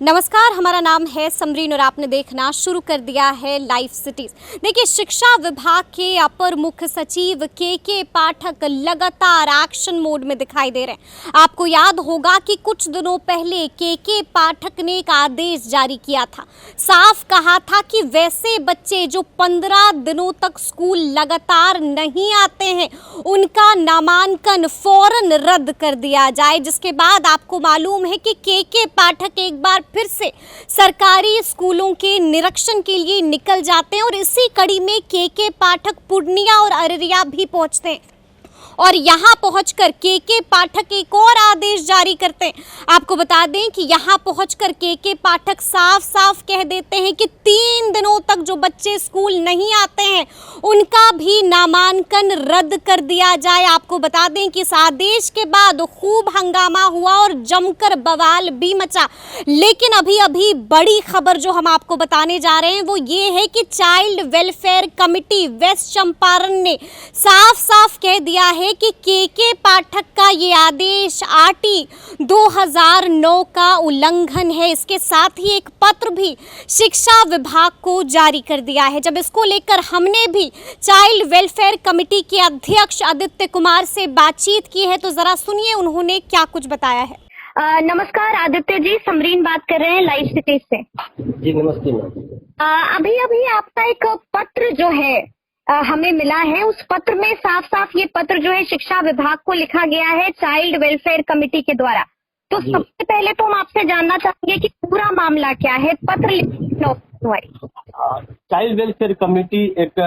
नमस्कार, हमारा नाम है समरीन और आपने देखना शुरू कर दिया है लाइव सिटीज। देखिए, शिक्षा विभाग के अपर मुख्य सचिव के पाठक लगातार एक्शन मोड में दिखाई दे रहे हैं। आपको याद होगा कि कुछ दिनों पहले के पाठक ने एक आदेश जारी किया था। साफ कहा था कि वैसे बच्चे जो 15 दिनों तक स्कूल लगातार नहीं आते हैं, उनका नामांकन फौरन रद्द कर दिया जाए। जिसके बाद आपको मालूम है कि के पाठक एक बार फिर से सरकारी स्कूलों के निरीक्षण के लिए निकल जाते हैं और इसी कड़ी में के पाठक पूर्णिया और अररिया भी पहुंचते हैं और यहाँ पहुंचकर के पाठक एक और आदेश जारी करते हैं। आपको बता दें कि यहाँ पहुंचकर के पाठक साफ साफ कह देते हैं कि 3 दिनों तक जो बच्चे स्कूल नहीं आते हैं, उनका भी नामांकन रद्द कर दिया जाए। आपको बता दें कि इस आदेश के बाद खूब हंगामा हुआ और जमकर बवाल भी मचा। लेकिन अभी अभी बड़ी खबर जो हम आपको बताने जा रहे हैं वो ये है कि child welfare committee west Champaran ने साफ साफ कह दिया है कि के पाठक का ये आदेश आरटी 2009 का उल्लंघन है। इसके साथ ही एक पत्र भी शिक्षा विभाग को जारी कर दिया है। जब इसको लेकर हमने भी चाइल्ड वेलफेयर कमेटी के अध्यक्ष आदित्य कुमार से बातचीत की है, तो जरा सुनिए उन्होंने क्या कुछ बताया है। नमस्कार आदित्य जी, समरीन बात कर रहे हैं लाइव सिटीज से। जी नमस्ते मैम। अभी अभी आपका एक पत्र जो है हमें मिला है। उस पत्र में साफ साफ ये पत्र जो है शिक्षा विभाग को लिखा गया है चाइल्ड वेलफेयर कमेटी के द्वारा। तो सबसे पहले तो हम आपसे जानना चाहेंगे कि पूरा मामला क्या है, पत्र चाइल्ड वेलफेयर कमेटी एक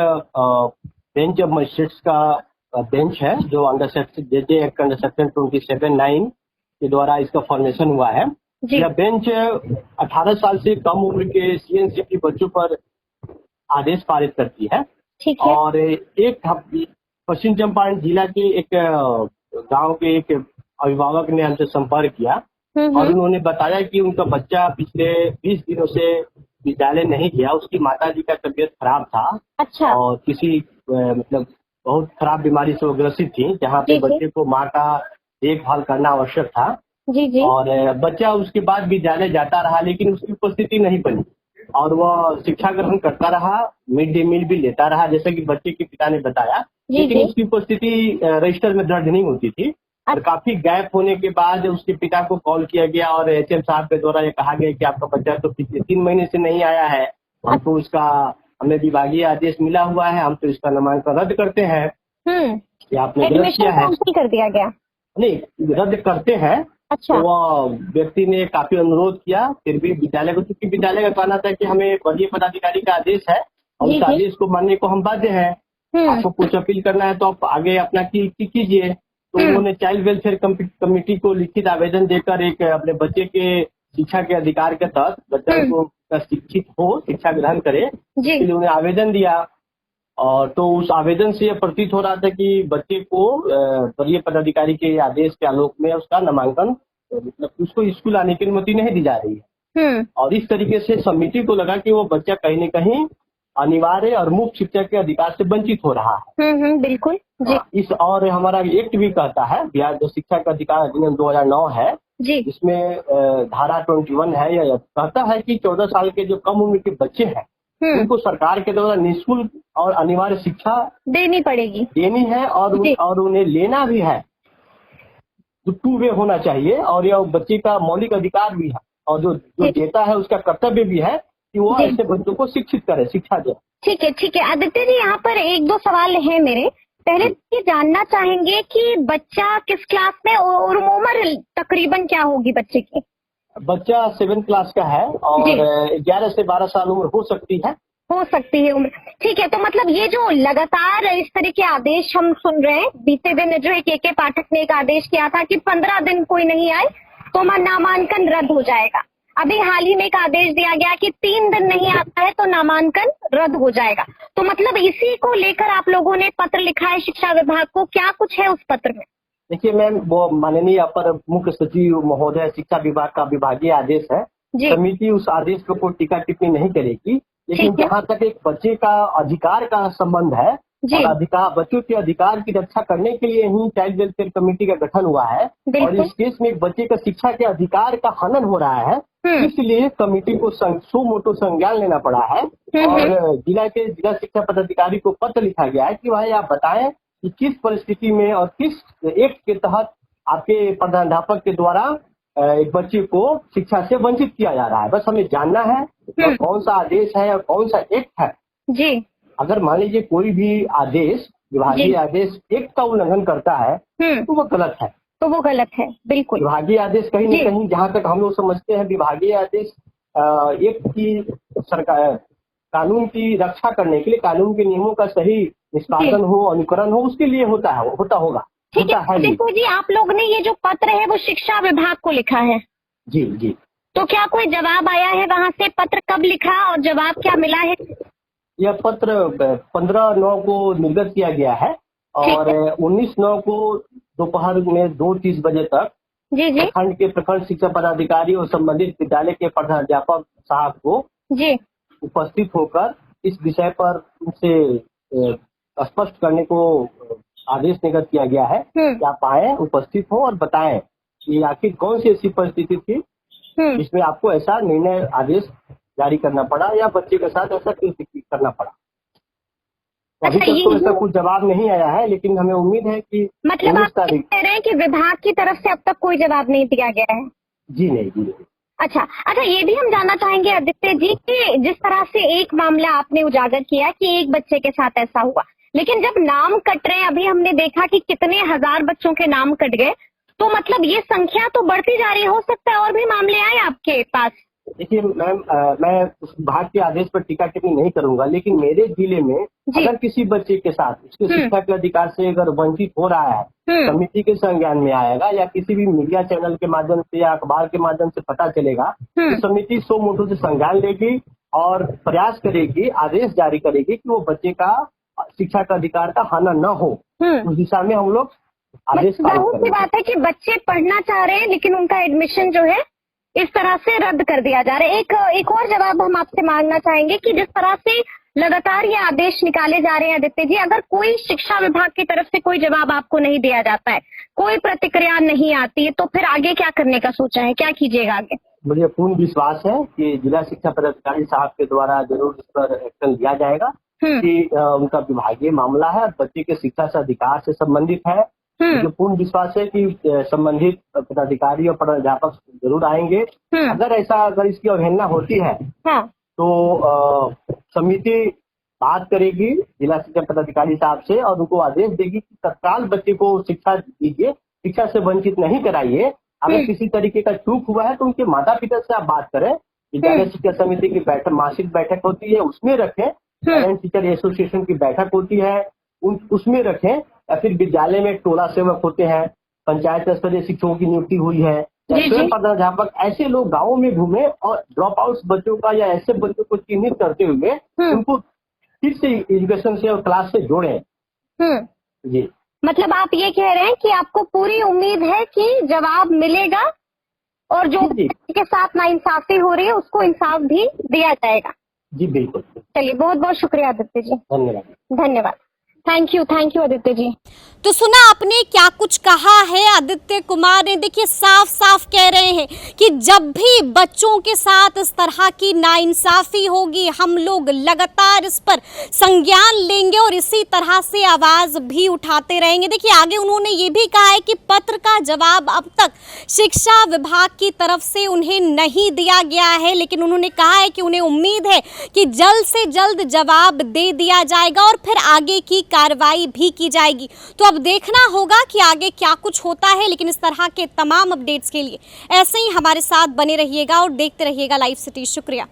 बेंच ऑफ मजिस्ट्रेट्स का बेंच है जो अंडर सेक्शन 27(9) के द्वारा इसका फॉर्मेशन हुआ है। यह बेंच 18 साल से कम उम्र के सीएनसीटी बच्चों पर आदेश पारित करती है। और एक पश्चिम चंपारण जिला के एक गांव के एक अभिभावक ने हमसे संपर्क किया और उन्होंने बताया कि उनका बच्चा पिछले 20 दिनों से विद्यालय नहीं गया। उसकी माता जी का तबीयत खराब था। अच्छा। और किसी मतलब बहुत खराब बीमारी से वो ग्रसित थी, जहाँ पे बच्चे को माँ का देखभाल करना आवश्यक था। जी। और बच्चा उसके बाद विद्यालय जाता रहा, लेकिन उसकी उपस्थिति नहीं बनी और वह शिक्षा ग्रहण करता रहा, मिड डे मील भी लेता रहा, जैसे कि बच्चे के पिता ने बताया। लेकिन उसकी उपस्थिति रजिस्टर में दर्ज नहीं होती थी। और काफी गैप होने के बाद उसके पिता को कॉल किया गया और एचएम साहब के द्वारा ये कहा गया कि आपका बच्चा तो पिछले 3 महीने से नहीं आया है, हमको इसका हमें विभागीय आदेश मिला हुआ है, हम तो इसका नामांकन रद्द करते हैं। आपने गलत किया है। कर दिया गया नहीं, रद्द करते हैं। अच्छा। तो वह व्यक्ति ने काफी अनुरोध किया, फिर भी विद्यालय को, क्योंकि विद्यालय का कहना था कि हमें वरीय पदाधिकारी का आदेश है और उस आदेश को मानने को हम बाध्य हैं। आपको कुछ अपील करना है तो आप आगे अपना कीजिए। तो उन्होंने चाइल्ड वेलफेयर कमेटी को लिखित आवेदन देकर एक अपने बच्चे के शिक्षा के अधिकार के तहत बच्चा को शिक्षित हो, शिक्षा ग्रहण करे, इसलिए उन्हें आवेदन दिया। और तो उस आवेदन से यह प्रतीत हो रहा था कि बच्चे को वरीय पदाधिकारी के आदेश के आलोक में उसका नामांकन, मतलब उसको स्कूल आने की अनुमति नहीं दी जा रही है। और इस तरीके से समिति को लगा कि वो बच्चा कहीं न कहीं अनिवार्य और मुफ्त शिक्षा के अधिकार से वंचित हो रहा है। बिल्कुल जी। इस और हमारा एक्ट भी कहता है, बिहार जो शिक्षा का अधिकार अधिनियम 2009 है जी, इसमें धारा 21 है, यह कहता है कि 14 साल के जो कम उम्र के बच्चे हैं उनको सरकार के द्वारा निःशुल्क और अनिवार्य शिक्षा देनी है और उन्हें लेना भी है। तो 2 वे होना चाहिए और यह बच्चे का मौलिक अधिकार भी है और जो देता है उसका कर्तव्य भी है कि वो ऐसे बच्चों को शिक्षित करे, शिक्षा दे। ठीक है आदित्य जी, यहाँ पर 1-2 सवाल है मेरे। पहले ये जानना चाहेंगे कि बच्चा किस क्लास में और उम्र तकरीबन क्या होगी बच्चे की? बच्चा 7th क्लास का है और 11 से 12 साल उम्र हो सकती है उम्र। ठीक है, तो मतलब ये जो लगातार इस तरह के आदेश हम सुन रहे हैं, बीते दिन जो है के पाठक ने एक आदेश किया था कि 15 दिन कोई नहीं आए तो नामांकन रद्द हो जाएगा। अभी हाल ही में एक आदेश दिया गया कि 3 दिन नहीं आता है तो नामांकन रद्द हो जाएगा। तो मतलब इसी को लेकर आप लोगों ने पत्र लिखा है शिक्षा विभाग को, क्या कुछ है उस पत्र में? देखिए मैम, वो माननीय अपर मुख्य सचिव महोदय शिक्षा विभाग का विभागीय आदेश है। समिति उस आदेश पर कोई टीका टिप्पणी नहीं करेगी, लेकिन जहाँ तक एक बच्चे का अधिकार का संबंध है जी। और बच्चों के अधिकार की रक्षा करने के लिए ही चाइल्ड वेलफेयर कमेटी का गठन हुआ है। और इस केस में एक बच्चे का शिक्षा के अधिकार का हनन हो रहा है, इसलिए कमेटी को सो मोटो संज्ञान लेना पड़ा है। और जिला शिक्षा पदाधिकारी को पत्र लिखा गया है कि भाई आप बताएं कि किस परिस्थिति में और किस एक्ट के तहत आपके प्रधानाध्यापक के द्वारा एक बच्चे को शिक्षा से वंचित किया जा रहा है। बस हमें जानना है और कौन सा आदेश है और कौन सा एक्ट है। जी। अगर मान लीजिए कोई भी आदेश, विभागीय आदेश एक्ट का उल्लंघन करता है तो वो गलत है। तो वो गलत है, बिल्कुल। विभागीय आदेश कहीं न कहीं, जहाँ तक हम लोग समझते हैं, विभागीय आदेश एक्ट की सरकार कानून की रक्षा करने के लिए, कानून के नियमों का सही निष्पादन हो, अनुकरण हो, उसके लिए होता होगा। ठीक है। देखो जी, आप लोग ने ये जो पत्र है वो शिक्षा विभाग को लिखा है। जी जी। तो क्या कोई जवाब आया है वहाँ से? पत्र कब लिखा और जवाब क्या मिला है? यह पत्र 15/9 को निर्गत किया गया है और 19/9 को दोपहर में 2:30 बजे तक प्रखंड शिक्षा पदाधिकारी और संबंधित विद्यालय के प्रधानाध्यापक साहब को उपस्थित होकर इस विषय पर उनसे स्पष्ट करने को आदेश निर्गत किया गया है कि आप आए, उपस्थित हो और बताएं कि आखिर कौन सी ऐसी परिस्थिति थी जिसमें आपको ऐसा निर्णय आदेश जारी करना पड़ा या बच्चे के साथ ऐसा क्यों करना पड़ा। अभी तक तो ऐसा कुछ जवाब नहीं आया है, लेकिन हमें उम्मीद है कि मतलब आप कह रहे हैं कि विभाग की तरफ से अब तक कोई जवाब नहीं दिया गया है? जी नहीं। अच्छा, ये भी हम जानना चाहेंगे आदित्य जी कि जिस तरह से एक मामला आपने उजागर किया कि एक बच्चे के साथ ऐसा हुआ, लेकिन जब नाम कट रहे हैं, अभी हमने देखा कि कितने हजार बच्चों के नाम कट गए, तो मतलब ये संख्या तो बढ़ती जा रही, हो सकता है और भी मामले आए आपके पास। देखिए मैम, मैं उस विभाग के आदेश पर टीका टिप्पणी नहीं करूंगा, लेकिन मेरे जिले में अगर किसी बच्चे के साथ उसके शिक्षा के अधिकार से अगर वंचित हो रहा है, समिति के संज्ञान में आएगा या किसी भी मीडिया चैनल के माध्यम से या अखबार के माध्यम से पता चलेगा, तो समिति सो मोटो से संज्ञान लेगी और प्रयास करेगी, आदेश जारी करेगी कि वो बच्चे का शिक्षा का अधिकार का हनन न हो। उस दिशा में हम लोग आदेश पारित करेंगे। की बात है कि बच्चे पढ़ना चाह रहे हैं लेकिन उनका एडमिशन जो है इस तरह से रद्द कर दिया जा रहा है। एक और जवाब हम आपसे मांगना चाहेंगे कि जिस तरह से लगातार ये आदेश निकाले जा रहे हैं आदित्य जी, अगर कोई शिक्षा विभाग की तरफ से कोई जवाब आपको नहीं दिया जाता है, कोई प्रतिक्रिया नहीं आती है, तो फिर आगे क्या करने का सोचा है, क्या कीजिएगा आगे? मुझे पूर्ण विश्वास है कि जिला शिक्षा पदाधिकारी साहब के द्वारा जरूर इस पर एक्शन लिया जाएगा कि उनका विभागीय मामला है, बच्चे के शिक्षा से अधिकार से संबंधित है। मुझे पूर्ण विश्वास है कि संबंधित पदाधिकारी और प्रधानाध्यापक जरूर आएंगे। अगर इसकी अवहेलना होती है तो समिति बात करेगी जिला शिक्षा पदाधिकारी साहब से और उनको आदेश देगी कि तत्काल बच्चे को शिक्षा दीजिए, शिक्षा से वंचित नहीं कराइए। अगर किसी तरीके का चूक हुआ है तो उनके माता पिता से आप बात करें। विद्यालय शिक्षा समिति की बैठक, मासिक बैठक होती है, उसमें रखें। पेरेंट टीचर एसोसिएशन की बैठक होती है, उसमें रखें। या फिर विद्यालय में टोला सेवक होते हैं, पंचायत स्तरीय शिक्षकों की नियुक्ति हुई है, स्वयं प्रधानाध्यापक, ऐसे लोग गाँव में घूमे और ड्रॉप आउट बच्चों का या ऐसे बच्चों को चिन्हित करते हुए उनको फिर से एजुकेशन से और क्लास से जोड़े। जी, मतलब आप ये कह रहे हैं कि आपको पूरी उम्मीद है कि जवाब मिलेगा और जो के साथ नाइंसाफी हो रही है उसको इंसाफ भी दिया जाएगा। जी बिल्कुल। चलिए, बहुत बहुत शुक्रिया आदित्य जी। धन्यवाद। Thank you Aditya ji. तो सुना आपने क्या कुछ कहा है आदित्य कुमार ने। देखिए, साफ साफ कह रहे हैं कि जब भी बच्चों के साथ इस तरह की नाइंसाफी होगी, हम लोग लगातार इस पर संज्ञान लेंगे और इसी तरह से आवाज भी उठाते रहेंगे। देखिए, आगे उन्होंने ये भी कहा है कि पत्र का जवाब अब तक शिक्षा विभाग की तरफ से उन्हें नहीं दिया गया है, लेकिन उन्होंने कहा है कि उन्हें उम्मीद है कि जल्द से जल्द जवाब दे दिया जाएगा और फिर आगे की कार्रवाई भी की जाएगी। तो अब देखना होगा कि आगे क्या कुछ होता है, लेकिन इस तरह के तमाम अपडेट्स के लिए ऐसे ही हमारे साथ बने रहिएगा और देखते रहिएगा लाइव सिटी। शुक्रिया।